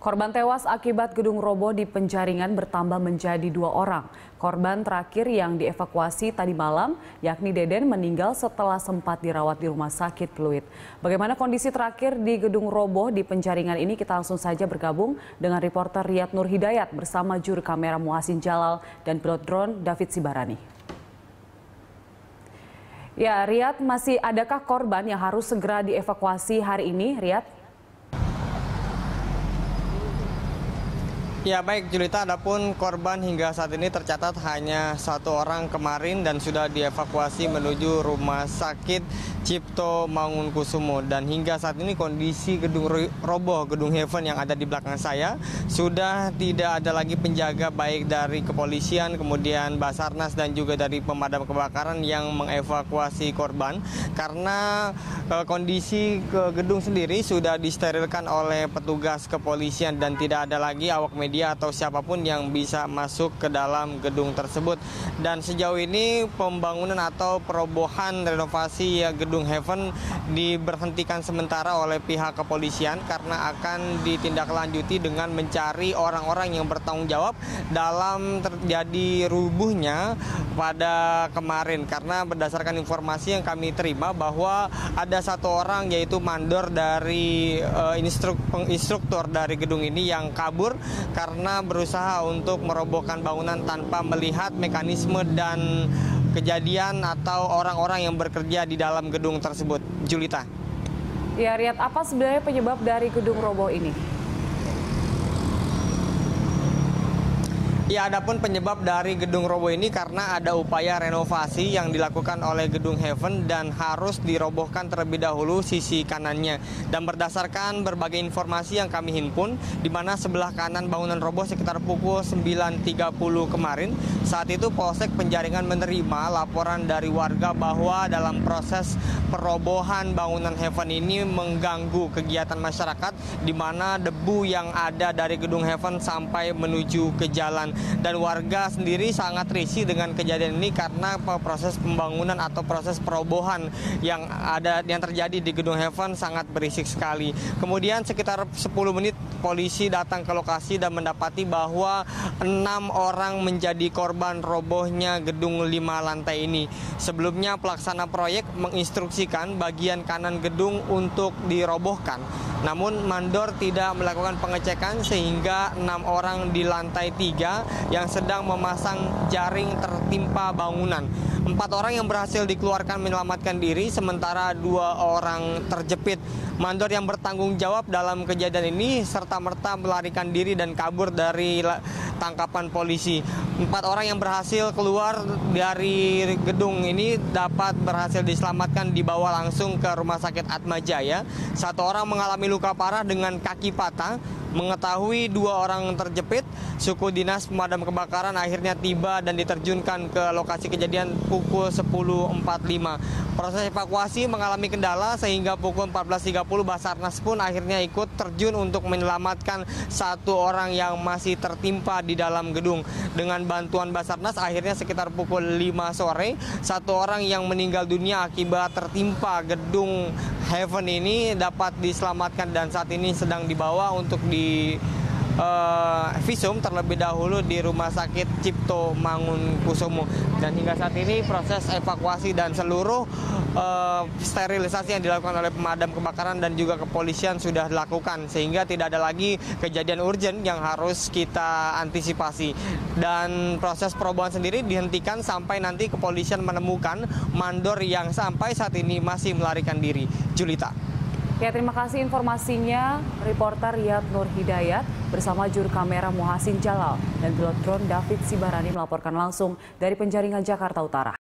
Korban tewas akibat gedung roboh di Penjaringan bertambah menjadi 2 orang. Korban terakhir yang dievakuasi tadi malam, yakni Deden, meninggal setelah sempat dirawat di Rumah Sakit Pluit. Bagaimana kondisi terakhir di gedung roboh di Penjaringan ini? Kita langsung saja bergabung dengan reporter Riyad Nur Hidayat bersama juru kamera Muhassin Jalal dan pilot drone David Sibarani. Ya, Riyad, masih adakah korban yang harus segera dievakuasi hari ini, Riyad? Ya baik Julita, adapun korban hingga saat ini tercatat hanya 1 orang kemarin dan sudah dievakuasi menuju Rumah Sakit Cipto Mangunkusumo. Dan hingga saat ini kondisi gedung roboh, gedung Heaven yang ada di belakang saya, sudah tidak ada lagi penjaga baik dari kepolisian, kemudian Basarnas dan juga dari pemadam kebakaran yang mengevakuasi korban. Karena kondisi gedung sendiri sudah disterilkan oleh petugas kepolisian dan tidak ada lagi awak media atau siapapun yang bisa masuk ke dalam gedung tersebut. Dan sejauh ini pembangunan atau perobohan renovasi gedung Heaven diberhentikan sementara oleh pihak kepolisian karena akan ditindaklanjuti dengan mencari orang-orang yang bertanggung jawab dalam terjadi rubuhnya pada kemarin. Karena berdasarkan informasi yang kami terima bahwa ada 1 orang yaitu mandor dari instruktur dari gedung ini yang kabur karena berusaha untuk merobohkan bangunan tanpa melihat mekanisme dan kejadian atau orang-orang yang bekerja di dalam gedung tersebut. Julita. Ya, Riyad, apa sebenarnya penyebab dari gedung roboh ini? Ya, adapun penyebab dari gedung roboh ini karena ada upaya renovasi yang dilakukan oleh gedung Heaven dan harus dirobohkan terlebih dahulu sisi kanannya. Dan berdasarkan berbagai informasi yang kami himpun, di mana sebelah kanan bangunan roboh sekitar pukul 9.30 kemarin, saat itu Polsek Penjaringan menerima laporan dari warga bahwa dalam proses perobohan bangunan Heaven ini mengganggu kegiatan masyarakat, di mana debu yang ada dari gedung Heaven sampai menuju ke jalan. Dan warga sendiri sangat risih dengan kejadian ini karena proses pembangunan atau proses perobohan yang terjadi di gedung Heaven sangat berisik sekali. Kemudian sekitar 10 menit polisi datang ke lokasi dan mendapati bahwa 6 orang menjadi korban robohnya gedung 5 lantai ini. Sebelumnya pelaksana proyek menginstruksikan bagian kanan gedung untuk dirobohkan. Namun mandor tidak melakukan pengecekan sehingga 6 orang di lantai 3 yang sedang memasang jaring tertimpa bangunan. 4 orang yang berhasil dikeluarkan menyelamatkan diri, sementara 2 orang terjepit. Mandor yang bertanggung jawab dalam kejadian ini serta-merta melarikan diri dan kabur dari tangkapan polisi. 4 orang yang berhasil keluar dari gedung ini dapat berhasil diselamatkan, dibawa langsung ke Rumah Sakit Atma Jaya. 1 orang mengalami luka parah dengan kaki patah. Mengetahui 2 orang terjepit, suku dinas pemadam kebakaran akhirnya tiba dan diterjunkan ke lokasi kejadian pukul 10.45. Proses evakuasi mengalami kendala sehingga pukul 14.30 Basarnas pun akhirnya ikut terjun untuk menyelamatkan 1 orang yang masih tertimpa di dalam gedung. Dengan bantuan Basarnas akhirnya sekitar pukul 5 sore, 1 orang yang meninggal dunia akibat tertimpa gedung Heaven ini dapat diselamatkan dan saat ini sedang dibawa untuk visum terlebih dahulu di Rumah Sakit Cipto Mangunkusumo. Dan hingga saat ini proses evakuasi dan seluruh sterilisasi yang dilakukan oleh pemadam kebakaran dan juga kepolisian sudah dilakukan sehingga tidak ada lagi kejadian urgent yang harus kita antisipasi. Dan proses perobohan sendiri dihentikan sampai nanti kepolisian menemukan mandor yang sampai saat ini masih melarikan diri. Julita. Ya, terima kasih informasinya, reporter Riyad Nur Hidayat bersama juru kamera Muhassin Jalal dan pilot drone David Sibarani melaporkan langsung dari Penjaringan, Jakarta Utara.